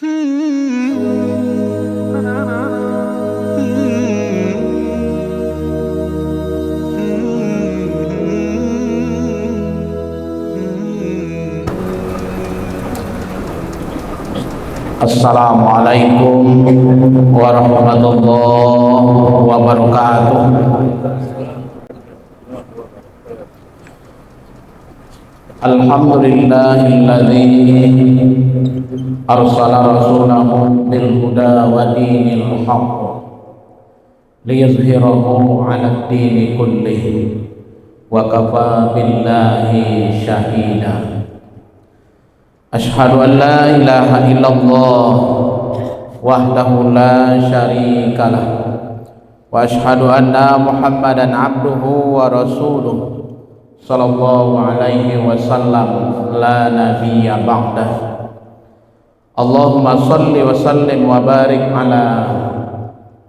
Assalamualaikum warahmatullahi wabarakatuh. Alhamdulillahilladzi arsala rasulahu bil huda wa dinil haqq liyuzhirahu 'alad dini kullihi wa kafa billahi syahida. Ashhadu an la ilaha illallah wahdahu la syarikalah wa ashhadu anna Muhammadan abduhu wa rasuluh sallallahu alaihi wasallam la nabiyya ba'dah. Allahumma salli wa sallim wa barik ala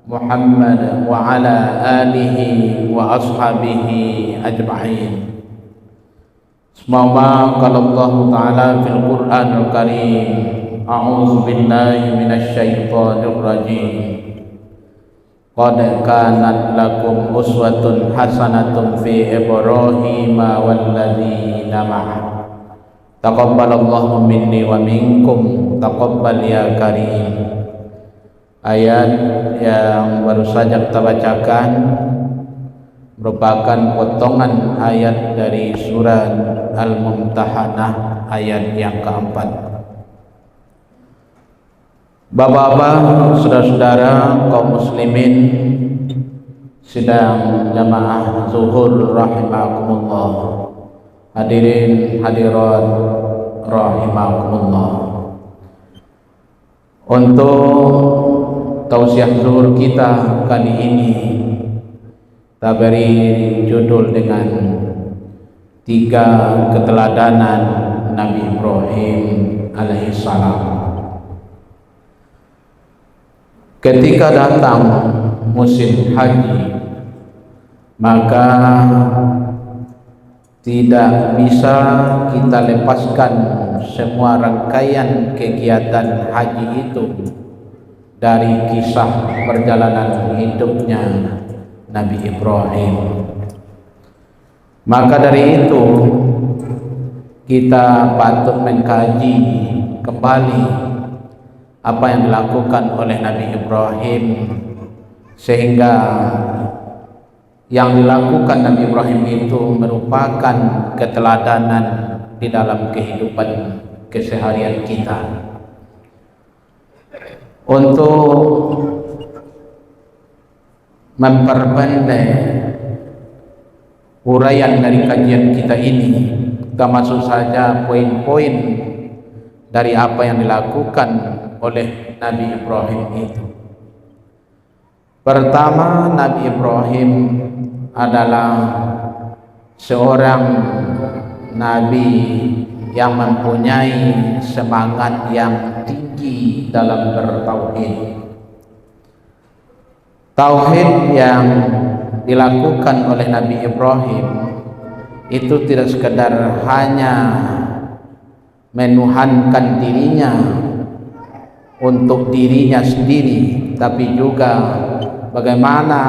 Muhammad wa ala alihi wa ashabihi ajma'in. Semoga kalau Allah Ta'ala fil Qur'anul Karim, a'udzu billahi minasyaitonir rajim. Qad kanat lakum uswatun hasanatun fi Ibrahim walladzina ma'ah. Taqabbalallahu minni wa minkum, taqabbal ya karim. Ayat yang baru saja kita bacakan merupakan potongan ayat dari surat Al-Mumtahanah ayat yang keempat. Bapak-bapak, saudara-saudara kaum muslimin sidang jamaah zuhur rahimakumullah, hadirin hadirat rahimakumullah. Untuk tausiah zuhur kita kali ini kita beri judul dengan 3 keteladanan Nabi Ibrahim alaihissalam. Ketika datang musim haji, maka tidak bisa kita lepaskan semua rangkaian kegiatan haji itu dari kisah perjalanan hidupnya Nabi Ibrahim. Maka dari itu kita patut mengkaji kembali apa yang dilakukan oleh Nabi Ibrahim, sehingga yang dilakukan Nabi Ibrahim itu merupakan keteladanan di dalam kehidupan keseharian kita. Untuk memperpendek uraian dari kajian kita ini, kita masuk saja poin-poin dari apa yang dilakukan oleh Nabi Ibrahim itu. Pertama, Nabi Ibrahim adalah seorang nabi yang mempunyai semangat yang tinggi dalam bertauhid. Tauhid yang dilakukan oleh Nabi Ibrahim itu tidak sekedar hanya menuhankan dirinya untuk dirinya sendiri, tapi juga bagaimana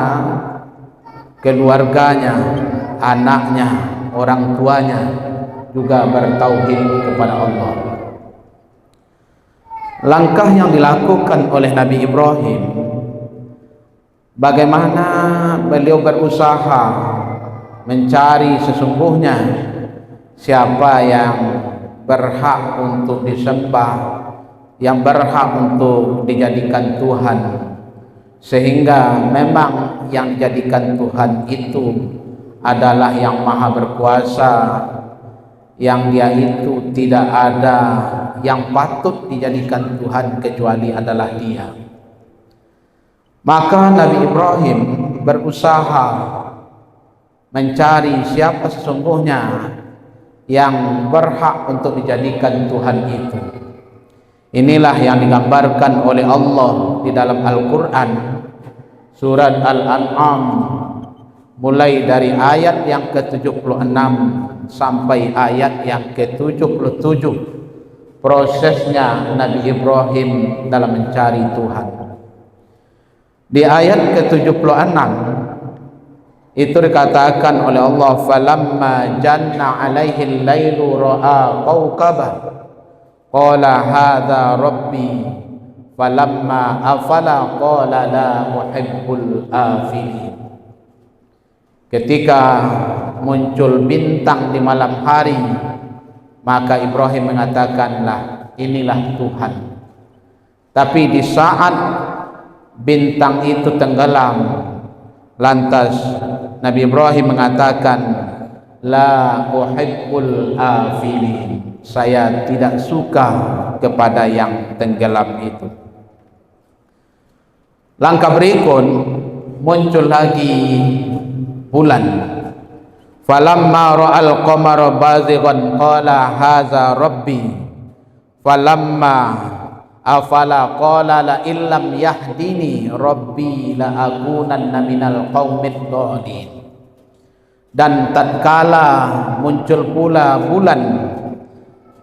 keluarganya, anaknya, orang tuanya juga bertauhid kepada Allah. Langkah yang dilakukan oleh Nabi Ibrahim, bagaimana beliau berusaha mencari sesungguhnya siapa yang berhak untuk disembah, yang berhak untuk dijadikan Tuhan, sehingga memang yang dijadikan Tuhan itu adalah yang maha berkuasa, yang dia itu tidak ada yang patut dijadikan Tuhan kecuali adalah dia. Maka Nabi Ibrahim berusaha mencari siapa sesungguhnya yang berhak untuk dijadikan Tuhan itu. Inilah yang digambarkan oleh Allah di dalam Al-Quran surat Al-An'am, mulai dari ayat yang ke-76 sampai ayat yang ke-77. prosesnya Nabi Ibrahim dalam mencari Tuhan. Di ayat ke-76 itu dikatakan oleh Allah, falamma janna alaihi al-lailu ra'a kawkaba qala hadza rabbi falamma afala qala la uhibbul afilin. Ketika muncul bintang di malam hari, maka Ibrahim mengatakanlah, inilah Tuhan. Tapi di saat bintang itu tenggelam, lantas Nabi Ibrahim mengatakan, la uhibbul afilin, saya tidak suka kepada yang tenggelam itu. Langkah berikut, muncul lagi bulan. Falamma ra'al qamara bazighan qala hadza rabbi falamma afala qala la illam yahdini rabbi la akunanna minal qaumid dhalin. Dan tatkala muncul pula bulan,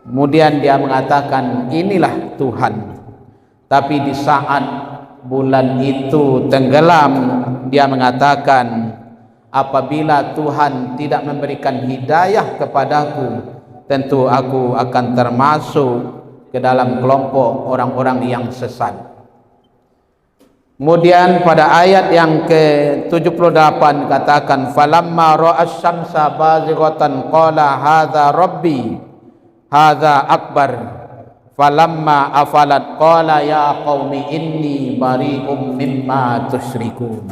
kemudian dia mengatakan, inilah Tuhan. Tapi di saat bulan itu tenggelam, dia mengatakan, apabila Tuhan tidak memberikan hidayah kepadaku, tentu aku akan termasuk ke dalam kelompok orang-orang yang sesat. Kemudian pada ayat yang ke-78 katakan, falamma ra'as syamsa bazighatan qala hadza rabbi hadza akbar falamma afalat qala ya qaumi inni bari'um mimma tusyrikun.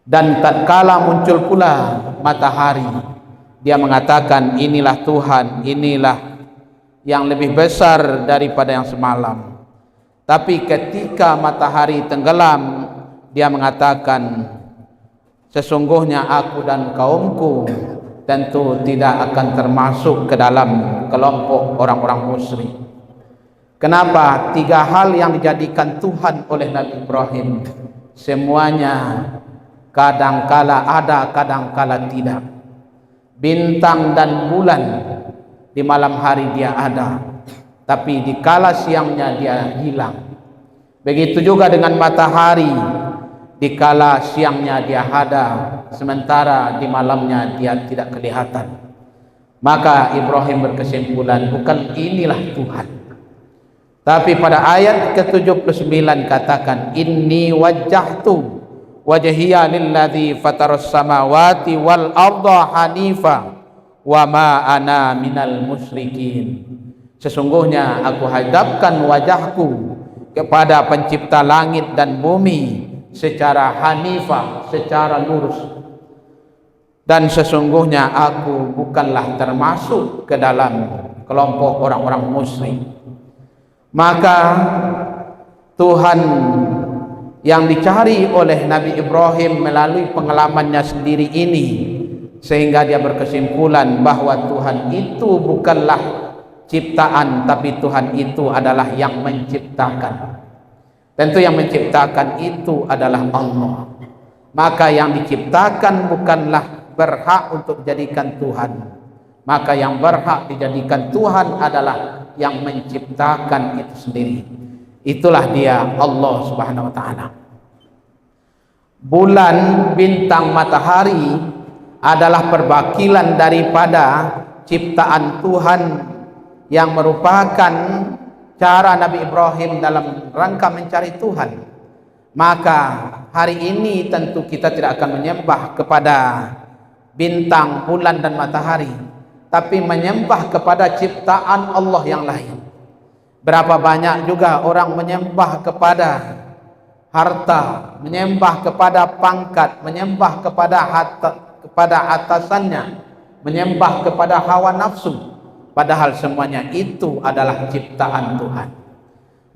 Dan tatkala muncul pula matahari, dia mengatakan, inilah Tuhan, inilah yang lebih besar daripada yang semalam. Tapi ketika matahari tenggelam, dia mengatakan, sesungguhnya aku dan kaumku tentu tidak akan termasuk ke dalam kelompok orang-orang musyrik. Kenapa? 3 hal yang dijadikan Tuhan oleh Nabi Ibrahim, semuanya kadangkala ada, kadangkala tidak. Bintang dan bulan di malam hari dia ada, tapi di kala siangnya dia hilang. Begitu juga dengan matahari, di kala siangnya dia ada, sementara di malamnya dia tidak kelihatan. Maka Ibrahim berkesimpulan, bukan inilah Tuhan. Tapi pada ayat ke-79 katakan, inni wajjahtu wajhiya lilladzi fataras samawati wal arda hanifa wa ma ana minal musyrikin. Sesungguhnya aku hadapkan wajahku kepada pencipta langit dan bumi secara hanifah, secara lurus, dan sesungguhnya aku bukanlah termasuk ke dalam kelompok orang-orang musyrik. Maka Tuhan yang dicari oleh Nabi Ibrahim melalui pengalamannya sendiri ini, sehingga dia berkesimpulan bahwa Tuhan itu bukanlah ciptaan, tapi Tuhan itu adalah yang menciptakan. Tentu yang menciptakan itu adalah Allah. Maka yang diciptakan bukanlah berhak untuk dijadikan Tuhan, maka yang berhak dijadikan Tuhan adalah yang menciptakan itu sendiri. Itulah dia, Allah Subhanahu wa ta'ala. Bulan, bintang, matahari adalah perwakilan daripada ciptaan Tuhan yang merupakan cara Nabi Ibrahim dalam rangka mencari Tuhan. Maka hari ini tentu kita tidak akan menyembah kepada bintang, bulan dan matahari, tapi menyembah kepada ciptaan Allah yang lain. Berapa banyak juga orang menyembah kepada harta, menyembah kepada pangkat, menyembah kepada atasannya, menyembah kepada hawa nafsu, padahal semuanya itu adalah ciptaan Tuhan.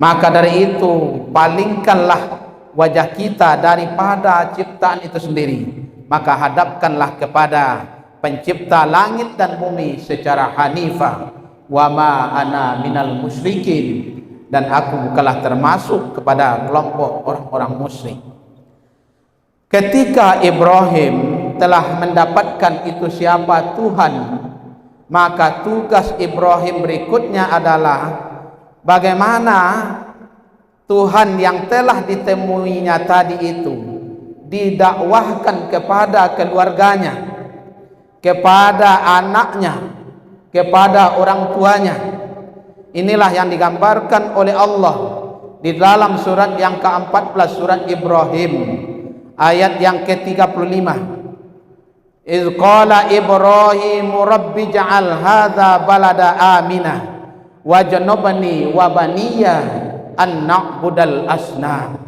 Maka dari itu, palingkanlah wajah kita daripada ciptaan itu sendiri, maka hadapkanlah kepada pencipta langit dan bumi secara hanifah. Wa ma ana minal musyrikin, dan aku bukanlah termasuk kepada kelompok orang-orang musyrik. Ketika Ibrahim telah mendapatkan itu siapa Tuhan, maka tugas Ibrahim berikutnya adalah bagaimana Tuhan yang telah ditemuinya tadi itu didakwahkan kepada keluarganya, kepada anaknya, kepada orang tuanya. Inilah yang digambarkan oleh Allah di dalam surat yang ke-14, surat Ibrahim, ayat yang ke-35. Iz qala Ibrahimu rabbi ja'al hadza balada aminah wajnubni wa baniya an na'budal asnam.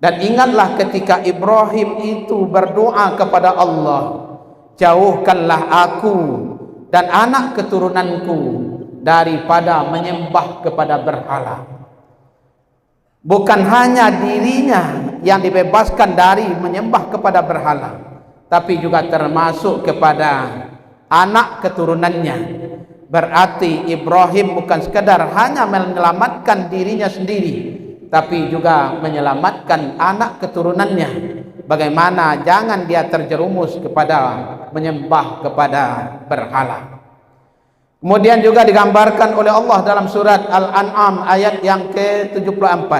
Dan ingatlah ketika Ibrahim itu berdoa kepada Allah, jauhkanlah aku dan anak keturunanku daripada menyembah kepada berhala. Bukan hanya dirinya yang dibebaskan dari menyembah kepada berhala, tapi juga termasuk kepada anak keturunannya. Berarti Ibrahim bukan sekadar hanya menyelamatkan dirinya sendiri, tapi juga menyelamatkan anak keturunannya. Bagaimana jangan dia terjerumus kepada menyembah kepada berhala. Kemudian juga digambarkan oleh Allah dalam surat Al-An'am ayat yang ke-74.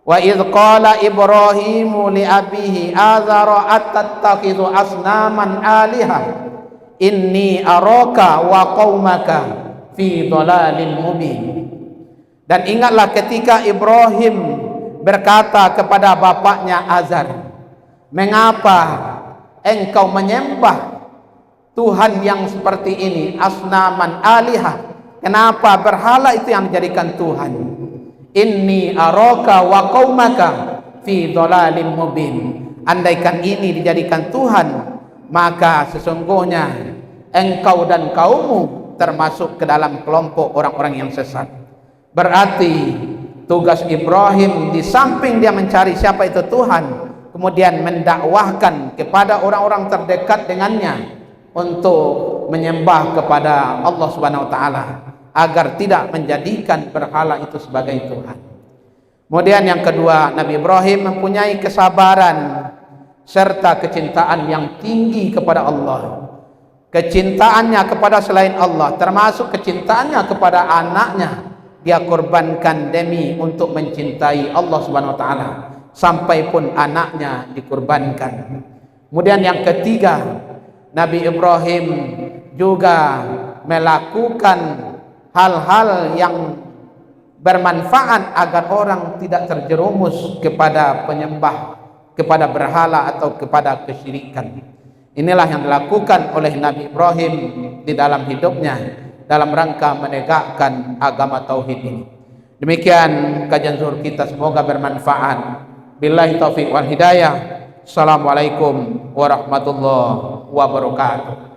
Wa idh qala Ibrahimu li abihi azara attattakhidhu asnaman alihah inni araka wa qaumaka fi dhalalin mubin. Dan ingatlah ketika Ibrahim berkata kepada bapaknya Azar, mengapa engkau menyembah Tuhan yang seperti ini, asnaman alihah? Kenapa berhala itu yang dijadikan Tuhan? Inni araka wa qaumaka fi dhalalin mubin. Andaikan ini dijadikan Tuhan, maka sesungguhnya engkau dan kaummu termasuk ke dalam kelompok orang-orang yang sesat. Berarti tugas Ibrahim di samping dia mencari siapa itu Tuhan, kemudian mendakwahkan kepada orang-orang terdekat dengannya untuk menyembah kepada Allah Subhanahu wa taala agar tidak menjadikan berhala itu sebagai Tuhan. Kemudian yang kedua, Nabi Ibrahim mempunyai kesabaran serta kecintaan yang tinggi kepada Allah. Kecintaannya kepada selain Allah, termasuk kecintaannya kepada anaknya, dia korbankan demi untuk mencintai Allah Subhanahu wa taala, sampai pun anaknya dikorbankan. Kemudian yang ketiga, Nabi Ibrahim juga melakukan hal-hal yang bermanfaat agar orang tidak terjerumus kepada penyembah kepada berhala atau kepada kesyirikan. Inilah yang dilakukan oleh Nabi Ibrahim di dalam hidupnya dalam rangka menegakkan agama tauhid ini. Demikian kajian zuhur kita, semoga bermanfaat. Billahi taufiq wal hidayah. Assalamualaikum warahmatullahi wabarakatuh.